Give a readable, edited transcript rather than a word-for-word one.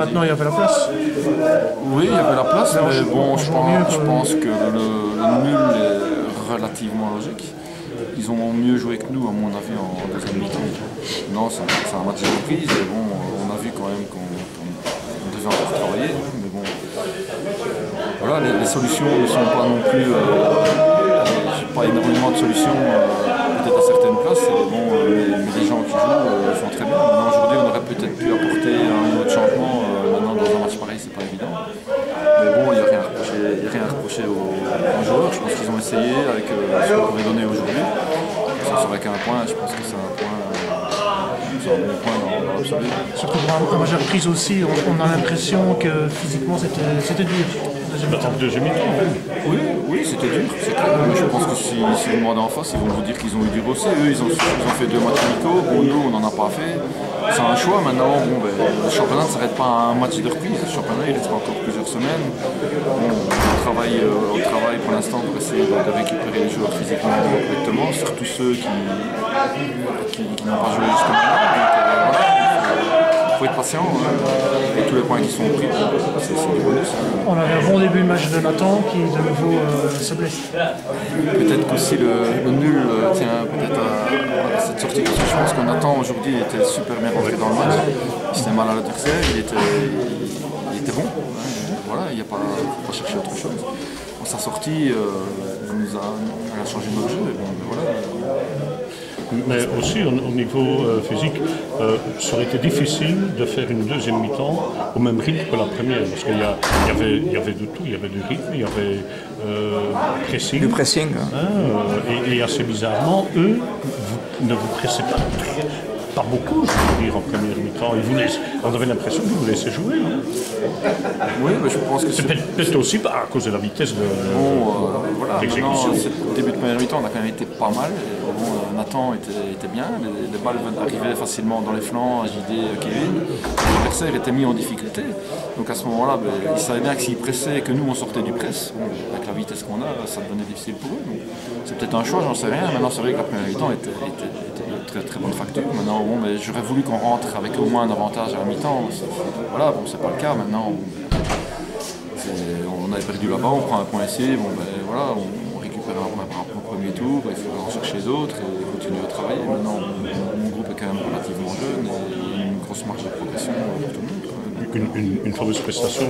maintenant il y avait la place. Oui, il y avait la place, mais bon, je pense que le nul est relativement logique. Ils ont mieux joué que nous, à mon avis, en deuxième mi-temps. Non, c'est un match de reprise, et bon, on a vu quand même qu'on devait encore travailler, mais bon, voilà, les solutions ne sont pas non plus, pas énormément de solutions, peut-être à certaines places, bon, mais les gens qui jouent font très bien. Maintenant, aujourd'hui, on aurait peut-être pu apporter un autre changement, maintenant dans un match pareil, c'est pas évident. Mais bon, il n'y a rien à reprocher aux joueurs, je pense qu'ils ont essayé avec ce qu'on pouvait donner aujourd'hui. Ça serait qu'un point, je pense que c'est un point. C'est un bon point dans l'absolu. Surtout pour un match de reprise aussi, on a l'impression que physiquement c'était dur. En deuxième mi-temps, Oui, c'était dur, c'est clair. Mais je pense que si vous demandez en face, ils vont vous dire qu'ils ont eu dur aussi. Eux, ils ont fait 2 matchs amicaux. Bon, nous, on n'en a pas fait. C'est un choix maintenant. Bon, le championnat ne s'arrête pas à un match de reprise. Le championnat, il restera encore plusieurs semaines. Bon, on travaille pour l'instant pour essayer de récupérer les joueurs physiquement correctement, surtout ceux qui n'ont pas joué jusqu'à maintenant. Il faut être patient, et tous les points qui sont pris, c'est du bonus. On avait un bon début de match de Nathan qui de nouveau se blesse. Peut-être qu'aussi le nul tient peut-être à cette sortie, parce que je pense que Nathan aujourd'hui était super bien rentré dans le match. Il s'était mal à l'adversaire, il était bon. Voilà, il n'y a pas à chercher autre chose. Sa sortie elle a changé notre jeu, et bon, voilà. mais aussi au niveau physique, ça aurait été difficile de faire une deuxième mi-temps au même rythme que la première, parce qu'il y avait de tout, il y avait du rythme, il y avait pressing. Du pressing. Et assez bizarrement, eux ne vous pressaient pas beaucoup, je veux dire, en première mi-temps. On avait l'impression qu'ils vous laissaient jouer. Hein. Oui, mais je pense que c'est peut-être aussi à cause de la vitesse de l'exécution. Au début de première mi-temps, on a quand même été pas mal. Bon, Nathan était bien, les balles arrivaient facilement dans les flancs, JD, Kevin. L'adversaire était mis en difficulté. Donc à ce moment-là, il savait bien que s'il pressait et que nous on sortait du press, bon, avec la vitesse qu'on a, ça devenait difficile pour eux. C'est peut-être un choix, j'en sais rien. Maintenant, c'est vrai que la première mi-temps était de très très bonne facture. Maintenant, bon, mais j'aurais voulu qu'on rentre avec au moins un avantage à la mi-temps. Voilà, bon, c'est pas le cas maintenant. On avait perdu là-bas, on prend un point ici, bon, voilà, on récupère un point par rapport au premier tour, il faut en chercher d'autres et continuer à travailler. Maintenant, mon groupe est quand même relativement jeune et il y a une grosse marge de progression pour tout le monde. Une fameuse prestation